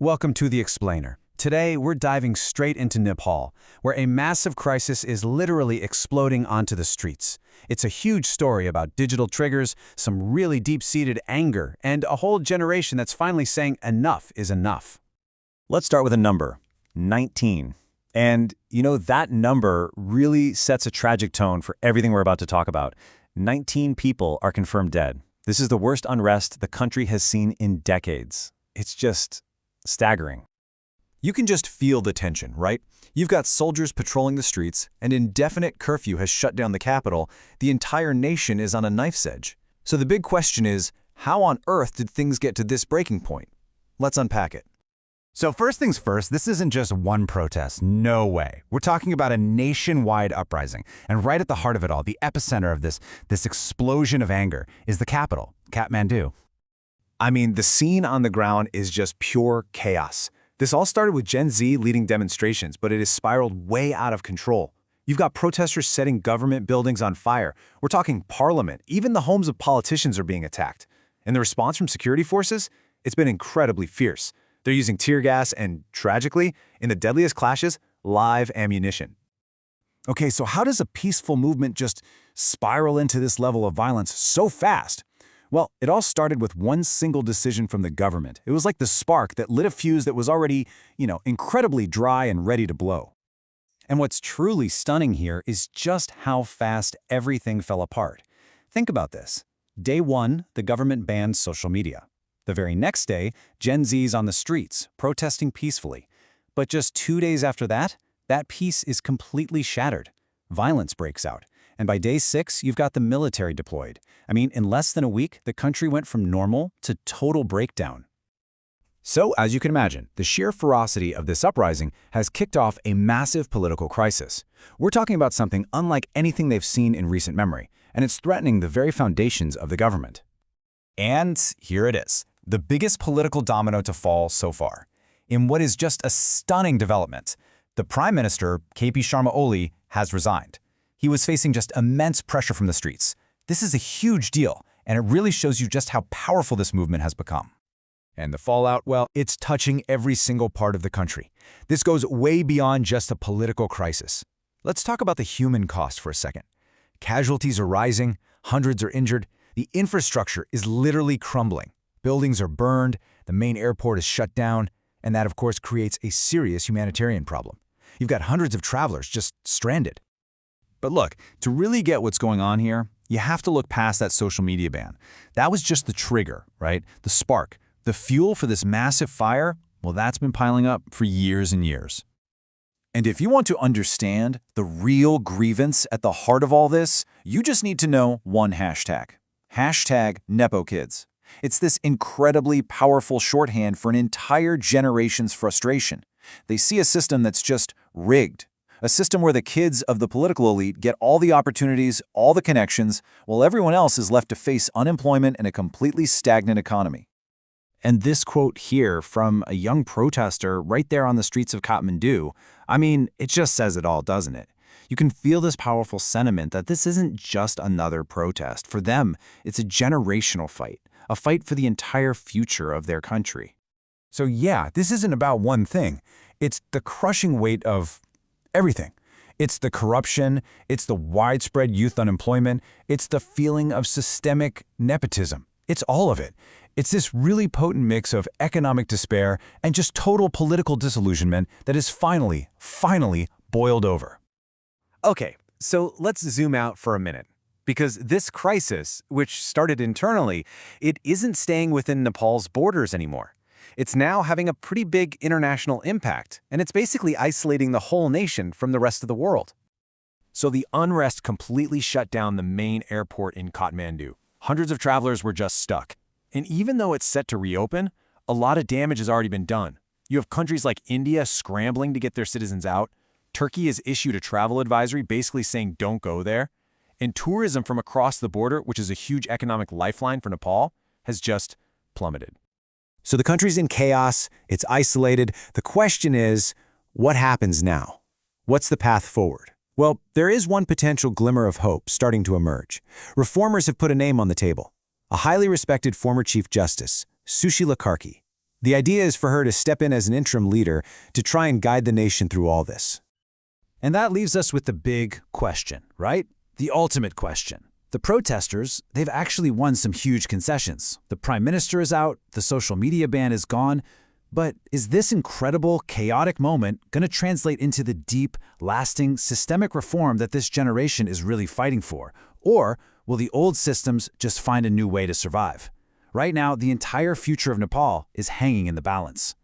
Welcome to The Explainer. Today, we're diving straight into Nepal, where a massive crisis is literally exploding onto the streets. It's a huge story about digital triggers, some really deep-seated anger, and a whole generation that's finally saying enough is enough. Let's start with a number, 19. And, that number really sets a tragic tone for everything we're about to talk about. 19 people are confirmed dead. This is the worst unrest the country has seen in decades. It's just staggering. You can just feel the tension, right? You've got soldiers patrolling the streets, an indefinite curfew has shut down the capital, the entire nation is on a knife's edge. So the big question is, how on earth did things get to this breaking point? Let's unpack it. So first things first, this isn't just one protest, no way. We're talking about a nationwide uprising. And right at the heart of it all, the epicenter of this explosion of anger is the capital, Kathmandu. I mean, the scene on the ground is just pure chaos. This all started with Gen Z leading demonstrations, but it has spiraled way out of control. You've got protesters setting government buildings on fire. We're talking parliament. Even the homes of politicians are being attacked. And the response from security forces? It's been incredibly fierce. They're using tear gas and, tragically, in the deadliest clashes, live ammunition. Okay, so how does a peaceful movement just spiral into this level of violence so fast? Well, it all started with one single decision from the government. It was like the spark that lit a fuse that was already, incredibly dry and ready to blow. And what's truly stunning here is just how fast everything fell apart. Think about this. Day one, the government banned social media. The very next day, Gen Z's on the streets, protesting peacefully. But just 2 days after that peace is completely shattered. Violence breaks out. And by day 6, you've got the military deployed. I mean, in less than a week, the country went from normal to total breakdown. So, as you can imagine, the sheer ferocity of this uprising has kicked off a massive political crisis. We're talking about something unlike anything they've seen in recent memory, and it's threatening the very foundations of the government. And here it is, the biggest political domino to fall so far. In what is just a stunning development, the Prime Minister, KP Sharma Oli, has resigned. He was facing just immense pressure from the streets. This is a huge deal, and it really shows you just how powerful this movement has become. And the fallout, well, it's touching every single part of the country. This goes way beyond just a political crisis. Let's talk about the human cost for a second. Casualties are rising, hundreds are injured, the infrastructure is literally crumbling. Buildings are burned, the main airport is shut down, and that, of course, creates a serious humanitarian problem. You've got hundreds of travelers just stranded. But look, to really get what's going on here, you have to look past that social media ban. That was just the trigger, right? The spark. The fuel for this massive fire, well, that's been piling up for years and years. And if you want to understand the real grievance at the heart of all this, you just need to know one hashtag. Hashtag NepoKids. It's this incredibly powerful shorthand for an entire generation's frustration. They see a system that's just rigged. A system where the kids of the political elite get all the opportunities, all the connections, while everyone else is left to face unemployment and a completely stagnant economy. And this quote here from a young protester right there on the streets of Kathmandu, I mean, it just says it all, doesn't it? You can feel this powerful sentiment that this isn't just another protest. For them, it's a generational fight, a fight for the entire future of their country. So yeah, this isn't about one thing. It's the crushing weight of everything. It's the corruption, it's the widespread youth unemployment, it's the feeling of systemic nepotism. It's all of it. It's this really potent mix of economic despair and just total political disillusionment that is finally boiled over. Okay, so let's zoom out for a minute. Because this crisis, which started internally, it isn't staying within Nepal's borders anymore. It's now having a pretty big international impact, and it's basically isolating the whole nation from the rest of the world. So the unrest completely shut down the main airport in Kathmandu. Hundreds of travelers were just stuck. And even though it's set to reopen, a lot of damage has already been done. You have countries like India scrambling to get their citizens out. Turkey has issued a travel advisory basically saying don't go there. And tourism from across the border, which is a huge economic lifeline for Nepal, has just plummeted. So the country's in chaos, it's isolated. The question is, what happens now? What's the path forward? Well, there is one potential glimmer of hope starting to emerge. Reformers have put a name on the table. A highly respected former Chief Justice, Sushila Karki. The idea is for her to step in as an interim leader to try and guide the nation through all this. And that leaves us with the big question, right? The ultimate question. The protesters, they've actually won some huge concessions. The prime minister is out, the social media ban is gone. But is this incredible, chaotic moment going to translate into the deep, lasting, systemic reform that this generation is really fighting for? Or will the old systems just find a new way to survive? Right now, the entire future of Nepal is hanging in the balance.